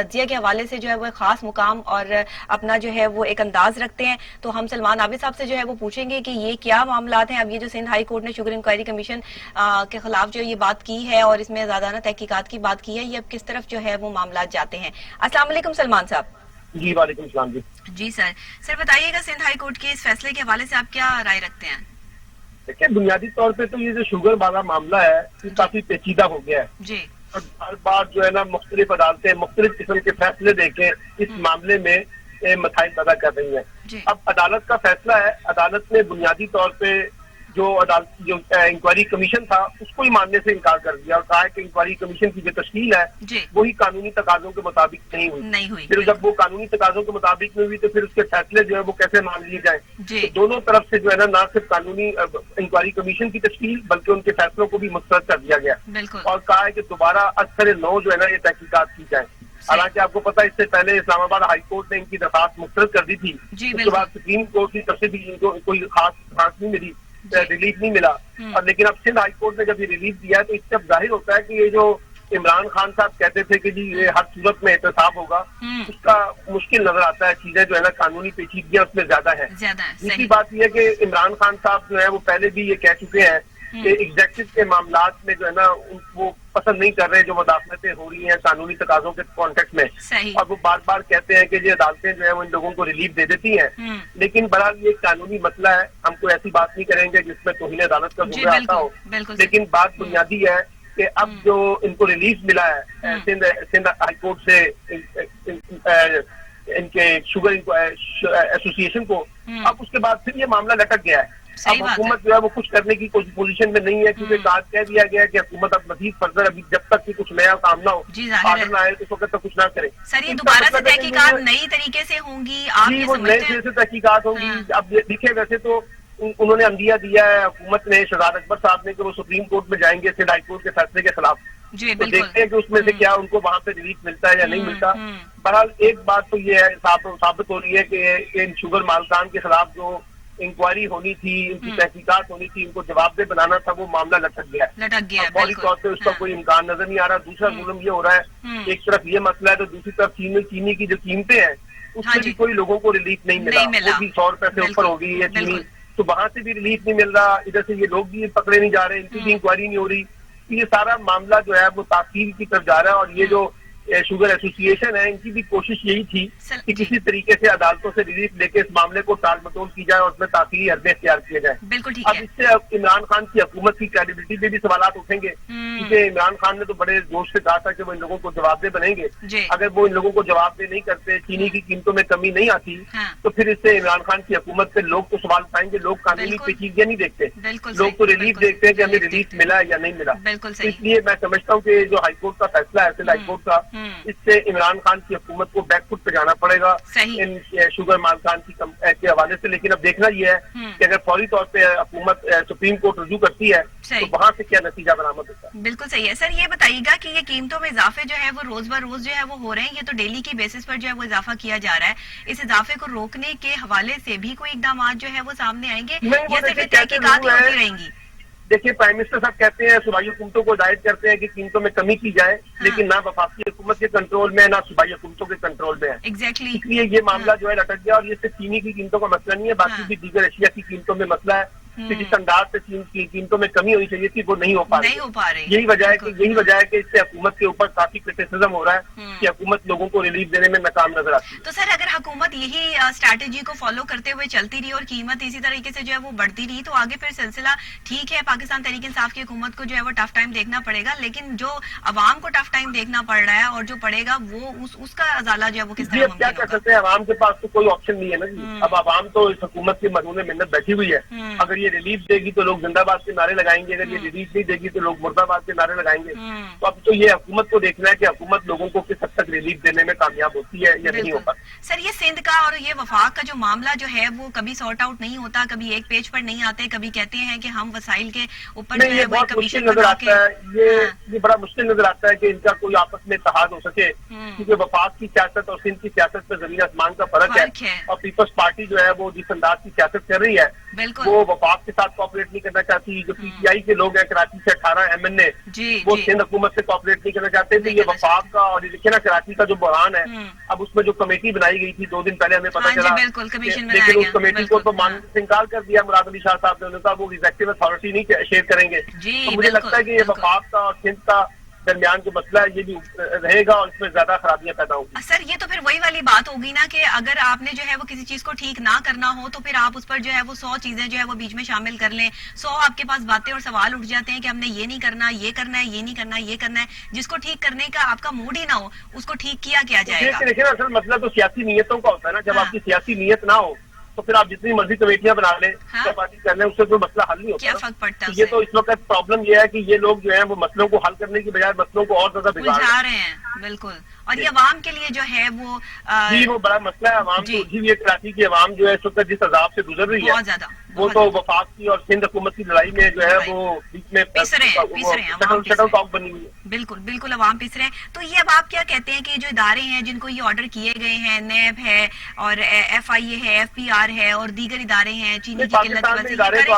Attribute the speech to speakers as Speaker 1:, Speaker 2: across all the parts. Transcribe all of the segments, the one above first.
Speaker 1: تجزیہ کے حوالے سے جو ہے وہ خاص مقام اور اپنا جو ہے وہ ایک انداز رکھتے ہیں. تو ہم سلمان عابد صاحب سے جو ہے وہ پوچھیں گے کہ یہ کیا معاملات ہیں. اب یہ جو سندھ ہائی کورٹ نے شوگر انکوائری کمیشن کے خلاف جو یہ بات کی ہے اور اس میں زیادہ تحقیقات کی بات کی ہے, یہ اب کس طرف جو ہے وہ معاملات جاتے ہیں. السلام علیکم سلمان صاحب.
Speaker 2: جی وعلیکم السلام.
Speaker 1: جی سر بتائیے گا سندھ ہائی کورٹ کے اس فیصلے کے حوالے سے آپ کیا رائے رکھتے ہیں؟
Speaker 2: دیکھیں بنیادی طور پہ تو یہ جو شوگر والا معاملہ ہے یہ کافی پیچیدہ ہو گیا ہے.
Speaker 1: جی.
Speaker 2: اور ہر بار جو ہے نا مختلف عدالتیں مختلف قسم کے فیصلے دے کے اس معاملے میں مسائل پیدا کر رہی ہیں. اب عدالت کا فیصلہ ہے, عدالت نے بنیادی طور پہ جو انکوائری کمیشن تھا اس کو ہی ماننے سے انکار کر دیا اور کہا ہے کہ انکوائری کمیشن کی جو تشکیل ہے وہی قانونی تقاضوں کے مطابق نہیں ہوئی. پھر جب وہ قانونی تقاضوں کے مطابق نہیں ہوئی تو پھر اس کے فیصلے جو ہے وہ کیسے مان لیے جائیں. تو دونوں طرف سے جو ہے نا صرف قانونی انکوائری کمیشن کی تشکیل بلکہ ان کے فیصلوں کو بھی مسترد کر دیا گیا اور کہا ہے کہ دوبارہ اکثر نو جو ہے نا یہ تحقیقات کی جائیں. حالانکہ آپ کو پتا اس سے پہلے اسلام آباد ہائی کورٹ نے ان کی درخواست مسترد کر دی تھی. اس کے بعد سپریم کورٹ کی طرف سے بھی ان کو کوئی خاص نہیں ملی, ریلیف نہیں ملا. اور لیکن اب سندھ ہائی کورٹ نے جب یہ ریلیف دیا ہے تو اس سے اب ظاہر ہوتا ہے کہ یہ جو عمران خان صاحب کہتے تھے کہ جی یہ ہر صورت میں احتساب ہوگا, اس کا مشکل نظر آتا ہے. چیزیں جو ہے نا قانونی پیچیدگیاں اس میں زیادہ ہیں. دوسری بات یہ ہے کہ عمران خان صاحب جو ہے وہ پہلے بھی یہ کہہ چکے ہیں کہ ایگزیکٹو کے معاملات میں جو ہے نا وہ پسند نہیں کر رہے جو مداخلتیں ہو رہی ہیں قانونی تقاضوں کے کانٹیکٹ میں, اور وہ بار بار کہتے ہیں کہ یہ عدالتیں جو ہے وہ ان لوگوں کو ریلیف دے دیتی ہیں. لیکن بہرحال یہ ایک قانونی مسئلہ ہے, ہم کوئی ایسی بات نہیں کریں گے جس میں توہین عدالت کا ذمہ آتا ہو. لیکن بات بنیادی ہے کہ اب جو ان کو ریلیف ملا ہے سندھ ہائی کورٹ سے ان کے شوگر ایسوسی ایشن کو, اب اس کے بعد پھر یہ معاملہ لٹک گیا ہے. اب حکومت جو ہے وہ کچھ کرنے کی کوئی پوزیشن میں نہیں ہے کیونکہ کہہ دیا گیا ہے کہ حکومت اب مزید فردر ابھی جب تک کہ کچھ نیا کام نہ ہو, آرڈر نہ آئے تو اس وقت تک کچھ نہ کرے.
Speaker 1: سر یہ دوبارہ سے تحقیقات نئی طریقے سے ہوں گی,
Speaker 2: جی وہ نئے سرے سے تحقیقات ہوں گی. اب دیکھیں ویسے تو انہوں نے عندیہ دیا ہے حکومت نے شہزاد اکبر صاحب نے کہ وہ سپریم کورٹ میں جائیں گے سندھ ہائی کورٹ کے فیصلے کے خلاف. تو دیکھتے ہیں کہ اس میں سے کیا ان کو وہاں پہ ریلیف ملتا ہے یا نہیں ملتا. بہرحال ایک بات تو یہ ہے ثابت ہو رہی ہے کہ ان شوگر مالکان کے خلاف جو انکوائری ہونی تھی, ان کی تحقیقات ہونی تھی, ان کو جواب دہ بنانا تھا, وہ معاملہ لٹک گیا. فوری طور پہ اس کا کوئی امکان نظر نہیں آ رہا. دوسرا ظلم یہ ہو رہا ہے, ایک طرف یہ مسئلہ ہے تو دوسری طرف چینی کی جو قیمتیں ہیں اس سے بھی کوئی لوگوں کو ریلیف نہیں ملا. وہ بھی 100 روپے سے اوپر ہو گئی ہے چینی, تو وہاں سے بھی ریلیف نہیں مل رہا. ادھر سے یہ لوگ بھی پکڑے نہیں جا رہے, ان کی بھی انکوائری نہیں ہو رہی. یہ سارا معاملہ جو ہے وہ تاخیر کی طرف جا رہا ہے. اور یہ جو شوگر ایسوسی ایشن ہے ان کی بھی کوشش یہی تھی کہ کسی طریقے سے عدالتوں سے ریلیف لے کے اس معاملے کو ٹال مٹول کی جائے اور اس میں تاخیری حربے اختیار کیے جائیں. اب اس سے عمران خان کی حکومت کی کریڈیبلٹی پہ بھی سوالات اٹھیں گے کیونکہ عمران خان نے تو بڑے جوش سے کہا تھا کہ وہ ان لوگوں کو جواب دہ بنیں گے. اگر وہ ان لوگوں کو جواب دہ نہیں کرتے, چینی کی قیمتوں میں کمی نہیں آتی, تو پھر اس سے عمران خان کی حکومت پہ لوگ تو سوال اٹھائیں گے. لوگ قانونی پیچیدگیاں نہیں دیکھتے, لوگ تو ریلیف دیکھتے ہیں کہ ہمیں ریلیف ملا یا نہیں ملا. اس لیے میں سمجھتا ہوں کہ جو ہائی کورٹ کا فیصلہ ہے سندھ ہائی کورٹ کا, اس سے عمران خان کی حکومت کو بیک فٹ پہ جانا پڑے گا ان شوگر مالکان کے حوالے سے. لیکن اب دیکھنا یہ ہے کہ اگر فوری طور پہ حکومت سپریم کورٹ رجوع کرتی ہے تو وہاں سے کیا نتیجہ برآمد ہوتا ہے.
Speaker 1: بالکل صحیح ہے. سر یہ بتائیے گا کہ یہ قیمتوں میں اضافے جو ہے وہ روز بہ روز جو ہے وہ ہو رہے ہیں, یہ تو ڈیلی کی بیسس پر جو ہے وہ اضافہ کیا جا رہا ہے. اس اضافے کو روکنے کے حوالے سے بھی کوئی اقدامات جو ہے وہ سامنے آئیں گے یا صرف تحقیقات ہوتی رہیں گی؟
Speaker 2: دیکھیے پرائم منسٹر صاحب کہتے ہیں صوبائی حکومتوں کو ہدایت کرتے ہیں کہ قیمتوں میں کمی کی جائے, لیکن نہ وفاقی حکومت کے کنٹرول میں نہ صوبائی حکومتوں کے کنٹرول میں ہے. اس لیے یہ معاملہ جو ہے لٹک گیا. اور یہ صرف چینی کی قیمتوں کا مسئلہ نہیں ہے, باقی بھی دیگر اشیاء کی قیمتوں میں مسئلہ ہے کہ جس انداز سے چین کی قیمتوں میں کمی ہونی چاہیے تھی وہ نہیں ہو پا رہی. یہی وجہ ہے کہ اس سے حکومت کے اوپر کافی کرٹیسزم ہو رہا ہے کہ حکومت لوگوں کو ریلیف دینے میں ناکام نظر آتی ہے.
Speaker 1: تو سر اگر حکومت یہی اسٹریٹجی کو فالو کرتے ہوئے چلتی رہی اور قیمت اسی طریقے سے جو ہے وہ بڑھتی رہی تو آگے پھر سلسلہ ٹھیک ہے, پاکستان تحریک انصاف کی حکومت کو جو ہے وہ ٹف ٹائم دیکھنا پڑے گا, لیکن جو عوام کو ٹف ٹائم دیکھنا پڑ رہا ہے اور جو پڑے گا وہ اس کا ازالہ جو ہے وہ کس طرح
Speaker 2: کیا کر سکتے ہیں. عوام کے پاس تو کوئی آپشن نہیں ہے نا جی. اب عوام تو اس حکومت کی مرہون منت بیٹھی ہوئی ہے. اگر یہ ریلیف دے گی تو لوگ زندہ باد کے نعرے لگائیں گے, اگر یہ ریلیف نہیں دے گی تو لوگ مرد آباد کے نعرے لگائیں گے. تو اب تو یہ حکومت کو دیکھنا ہے کہ حکومت لوگوں کو کس حد تک ریلیف دینے میں کامیاب ہوتی ہے یا نہیں ہوتا.
Speaker 1: سر یہ سندھ کا اور یہ وفاق کا جو معاملہ جو ہے وہ کبھی سارٹ آؤٹ نہیں ہوتا, کبھی ایک پیج پر نہیں آتے, کبھی کہتے ہیں کہ ہم وسائل کے اوپر جو ہے وہ کمیشن
Speaker 2: نظر آتا ہے. یہ بڑا مشکل نظر آتا ہے کہ ان کا کوئی آپس میں اتحاد ہو سکے, کیونکہ وفاق کی سیاست اور سندھ کی سیاست میں زمین آسمان کا فرق ہے. اور پیپلز پارٹی جو ہے وہ جس انداز کی سیاست کر رہی ہے
Speaker 1: بالکل
Speaker 2: وہ وفاق کے ساتھ کوآپریٹ نہیں کرنا چاہتی. جو پی ٹی آئی کے لوگ ہیں کراچی سے 18 MN وہ سندھ حکومت سے کوآپریٹ نہیں کرنا چاہتے تھے. یہ وفاق کا اور دیکھیے نا کراچی کا جو بحران ہے, اب اس میں جو کمیٹی بنائی گئی تھی 2 دن پہلے ہمیں پتا چلا, لیکن اس کمیٹی کو تو ماننے سے انکار کر دیا مراد علی شاہ صاحب نے. انہوں نے کہا وہ ایگزیکٹو اتھارٹی نہیں شیئر کریں گے. تو مجھے لگتا ہے کہ یہ وفاق کا اور سندھ کا درمیان جو مسئلہ ہے یہ بھی رہے گا اور اس میں زیادہ خرابیاں پیدا ہوں گی.
Speaker 1: سر یہ تو پھر وہی والی بات ہوگی نا کہ اگر آپ نے جو ہے وہ کسی چیز کو ٹھیک نہ کرنا ہو تو پھر آپ اس پر جو ہے وہ 100 چیزیں جو ہے وہ بیچ میں شامل کر لیں. 100 آپ کے پاس باتیں اور سوال اٹھ جاتے ہیں کہ ہم نے یہ نہیں کرنا, یہ کرنا ہے, یہ نہیں کرنا, یہ کرنا ہے. جس کو ٹھیک کرنے کا آپ کا موڈ ہی نہ ہو اس کو ٹھیک کیا جائے گا.
Speaker 2: دیکھیں نا اصل مسئلہ تو سیاسی نیتوں کا ہوتا ہے نا. جب آپ کی سیاسی نیت نہ ہو تو پھر آپ جتنی مرضی کمیٹیاں بنا لیں, باتیں کر لیں, اس سے کوئی مسئلہ حل نہیں ہوتا.
Speaker 1: کیا فرق پڑتا ہے؟
Speaker 2: یہ تو اس وقت پرابلم یہ ہے کہ یہ لوگ جو ہیں وہ مسئلوں کو حل کرنے کی بجائے مسئلوں کو اور زیادہ بگاڑ
Speaker 1: رہے ہیں. بالکل. اور یہ عوام کے لیے جو ہے
Speaker 2: وہ بڑا مسئلہ ہے. عوام کو الجھی ہوئی کراچی کی عوام جو ہے اس وقت جس عذاب سے گزر رہی ہے وہ تو وفاق کی اور سندھ حکومت کی لڑائی میں جو ہے وہ بیچ میں شٹل کاک بنی ہوئی ہے.
Speaker 1: بالکل بالکل عوام پس رہے ہیں. تو یہ اب آپ کیا کہتے ہیں کہ جو ادارے ہیں جن کو یہ آرڈر کیے گئے ہیں, نیب ہے اور FIA ہے, FPR ہے اور دیگر ادارے ہیں, چینی کی قلت
Speaker 2: پاکستان میں ادارے تو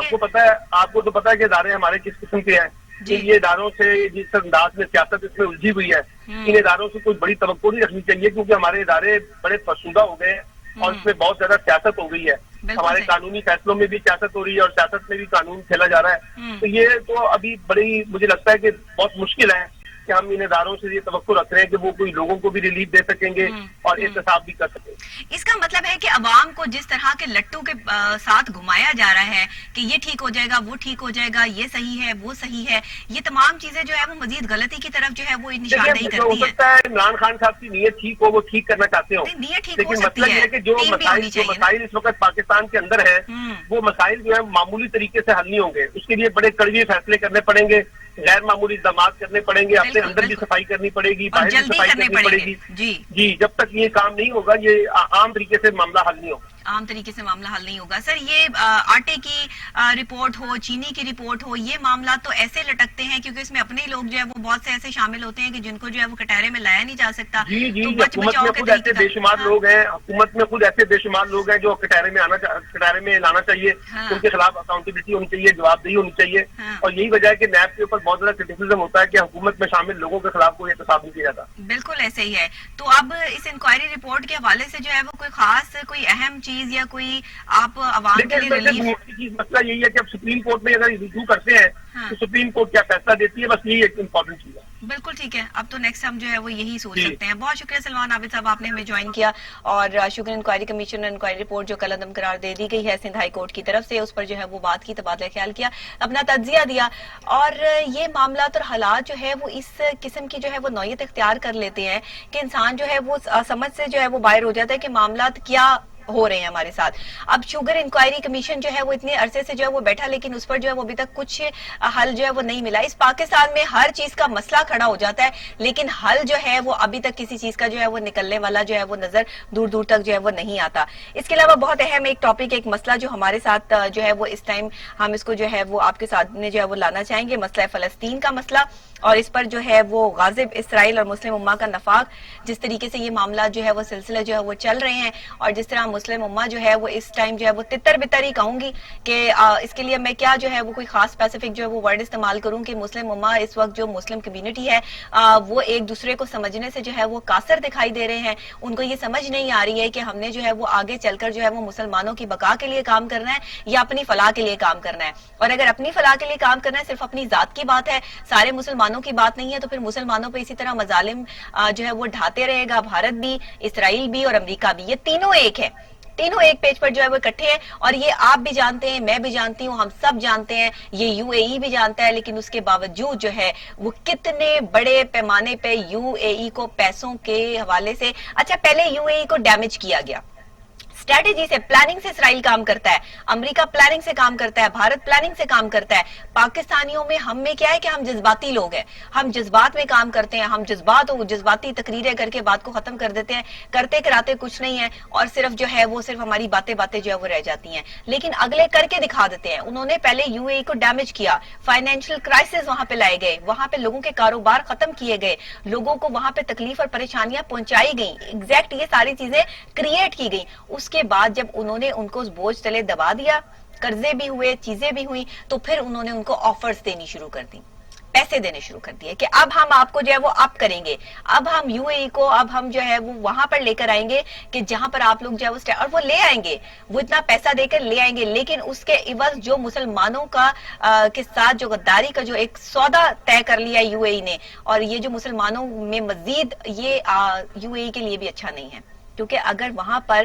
Speaker 2: آپ کو تو پتا ہے کہ ادارے ہمارے کس قسم کے ہیں. یہ اداروں سے جس انداز میں سیاست اس میں الجھی ہوئی ہے, ان اداروں سے کوئی بڑی توقع نہیں رکھنی چاہیے کیونکہ ہمارے ادارے بڑے فرسودہ ہو گئے ہیں اور اس میں بہت زیادہ سیاست ہو گئی ہے. ہمارے قانونی فیصلوں میں بھی سیاست ہو رہی ہے اور سیاست میں بھی قانون کھیلا جا رہا ہے. تو یہ تو ابھی بڑی مجھے لگتا ہے کہ بہت مشکل ہے کہ ہم ان اداروں سے یہ توقع رکھ رہے ہیں کہ وہ کوئی لوگوں کو بھی ریلیف دے سکیں گے اور احتساب بھی کر سکیں گے.
Speaker 1: اس کا مطلب ہے کہ عوام کو جس طرح کے لٹو کے ساتھ گھمایا جا رہا ہے کہ یہ ٹھیک ہو جائے گا, وہ ٹھیک ہو جائے گا, یہ صحیح ہے, وہ صحیح ہے, یہ تمام چیزیں جو ہے وہ مزید غلطی کی طرف جو ہے وہ نشاندہی کرتی ہیں.
Speaker 2: ہو سکتا ہے عمران خان صاحب کی نیت ٹھیک ہو, وہ ٹھیک کرنا چاہتے ہو, لیکن مسئلہ یہ ہے کہ جو مسائل اس وقت پاکستان کے اندر ہیں وہ مسائل جو ہے معمولی طریقے سے حل نہیں ہوں گے. اس کے لیے بڑے کڑوے فیصلے کرنے پڑیں گے, غیر معمولی اقدامات کرنے پڑیں گے, اپنے اندر بھی صفائی کرنی پڑے گی, باہر بھی صفائی کرنی پڑے گی. جی جب تک یہ کام نہیں ہوگا یہ عام طریقے سے معاملہ حل نہیں ہوگا.
Speaker 1: عام طریقے سے معاملہ حل نہیں ہوگا. سر یہ آٹے کی رپورٹ ہو, چینی کی رپورٹ ہو, یہ معاملات تو ایسے لٹکتے ہیں کیونکہ اس میں اپنے لوگ جو ہے وہ بہت سے ایسے شامل ہوتے ہیں کہ جن کو جو ہے وہ کٹہرے میں لایا نہیں جا سکتا.
Speaker 2: جی حکومت میں خود ایسے بے شمار لوگ ہیں, حکومت میں خود ایسے بے شمار لوگ ہیں جو کٹہرے میں لانا چاہیے. ان کے خلاف اکاؤنٹیبلٹی ہونی چاہیے, جوابدہی ہونی چاہیے. اور یہی وجہ ہے کہ نیب کے اوپر بہت زیادہ کرٹیسزم ہوتا ہے کہ حکومت میں شامل لوگوں کے خلاف کوئی احتساب نہیں کیا جاتا.
Speaker 1: بالکل ایسے ہی ہے. تو اب اس انکوائری رپورٹ کے حوالے سے جو ہے وہ کوئی خاص کوئی اہم چیز یا کوئی آپ عوام کے لیے
Speaker 2: مسئلہ یہی ہے کہ اب سپریم کورٹ میں اگر رجوع کرتے ہیں تو سپریم کورٹ کیا فیصلہ دیتی ہے, بس یہی ایک امپورٹنٹ چیز ہے.
Speaker 1: بالکل ٹھیک ہے. اب تو نیکسٹ ہم جو ہے وہ یہی سوچ سکتے ہیں. بہت شکریہ سلمان عابد صاحب, آپ نے ہمیں جوائن کیا اور sugar inquiry commission inquiry report جو کل عدم قرار دے دی گئی ہے سندھ ہائی کورٹ کی طرف سے, اس پر جو ہے وہ بات کی, تبادلہ خیال کیا, اپنا تجزیہ دیا. اور یہ معاملات اور حالات جو ہے وہ اس قسم کی جو ہے وہ نوعیت اختیار کر لیتے ہیں کہ انسان جو ہے وہ سمجھ سے جو ہے وہ باہر ہو جاتا ہے کہ معاملات کیا ہو رہے ہیں ہمارے ساتھ. اب شوگر انکوائری کمیشن جو ہے وہ اتنے عرصے سے جو ہے وہ بیٹھا, لیکن اس پر جو ہے وہ ابھی تک کچھ حل جو ہے وہ نہیں ملا. اس پاکستان میں ہر چیز کا مسئلہ کھڑا ہو جاتا ہے لیکن حل جو ہے وہ ابھی تک کسی چیز کا جو ہے وہ نکلنے والا جو ہے وہ نظر دور دور تک جو ہے وہ نہیں آتا. اس کے علاوہ بہت اہم ایک ٹاپک, ایک مسئلہ جو ہمارے ساتھ جو ہے وہ اس ٹائم ہم اس کو جو ہے وہ آپ کے ساتھ جو ہے وہ لانا چاہیں گے, مسئلہ فلسطین کا مسئلہ. اور اس پر جو ہے وہ غاضب اسرائیل اور مسلم امہ کا نفاق, جس طریقے سے یہ معاملات جو ہے وہ سلسلے جو ہے وہ چل رہے ہیں, اور جس طرح مسلم امہ جو ہے وہ اس ٹائم جو ہے وہ تتر بتر ہی کہوں گی کہ اس کے لیے میں کیا جو ہے وہ کوئی خاص اسپیسیفک جو ہے وہ ورڈ استعمال کروں کہ مسلم امہ اس وقت جو مسلم کمیونٹی ہے وہ ایک دوسرے کو سمجھنے سے جو ہے وہ قاصر دکھائی دے رہے ہیں. ان کو یہ سمجھ نہیں آ رہی ہے کہ ہم نے جو ہے وہ آگے چل کر جو ہے وہ مسلمانوں کی بقا کے لیے کام کرنا ہے یا اپنی فلاح کے لیے کام کرنا ہے. اور اگر اپنی فلاح کے لیے کام کرنا ہے, صرف اپنی ذات کی بات ہے, سارے مسلمانوں کی بات نہیں ہے, تو پھر مسلمانوں پہ اسی طرح مظالم جو ہے وہ ڈھاتے رہے گا بھارت بھی, اسرائیل بھی اور امریکہ بھی. یہ تینوں ایک ہے, تینوں ایک پیج پر جو ہے وہ اکٹھے ہیں. اور یہ آپ بھی جانتے ہیں, میں بھی جانتی ہوں, ہم سب جانتے ہیں, یہ UAE بھی جانتا ہے. لیکن اس کے باوجود جو ہے وہ کتنے بڑے پیمانے پہ UAE کو پیسوں کے حوالے سے, اچھا پہلے UAE کو ڈیمیج کیا گیا, اسٹریٹجی سے, پلاننگ سے اسرائیل کام کرتا ہے, امریکہ پلاننگ سے کام کرتا ہے, بھارت پلاننگ سے کام کرتا ہے. پاکستانیوں میں ہم میں کیا ہے کہ ہم جذباتی لوگ ہیں, ہم جذبات میں کام کرتے ہیں, ہم جذباتی تقریریں کر کے بات کو ختم کر دیتے ہیں, کرتے کراتے کچھ نہیں ہے, اور صرف جو ہے وہ صرف ہماری باتیں جو ہے وہ رہ جاتی ہیں. لیکن اگلے کر کے دکھا دیتے ہیں. انہوں نے پہلے UAE کو ڈیمیج کیا, فائنینشیل کرائسس وہاں پہ لائے گئے, وہاں پہ لوگوں کے کاروبار ختم کیے گئے, لوگوں کو وہاں پہ تکلیف اور پریشانیاں پہنچائی گئیں, ایگزیکٹ یہ ساری چیزیں کریٹ کی گئیں. اس کے بعد جب انہوں نے ان کو اس بوجھ تلے دبا دیا، قرضے بھی ہوئے، چیزیں بھی ہوئی، تو پھر انہوں نے ان کو آفرز دینی شروع کر دی، پیسے دینے شروع کر دیے کہ اب ہم آپ کو جو ہے وہ اپ کریں گے، اب ہم یو اے ای کو اب ہم جو ہے وہ وہاں پر لے کر آئیں گے کہ جہاں پر آپ لوگ جو ہے وہ اور وہ لے آئیں گے، وہ اتنا پیسہ دے کر لے آئیں گے، لیکن اس کے عوض جو مسلمانوں کا کے ساتھ جو غداری کا جو ایک سودا طے کر لیا یو اے ای نے، اور یہ جو مسلمانوں میں مزید یہ یو اے ای کے لیے بھی اچھا نہیں ہے، کیونکہ اگر وہاں پر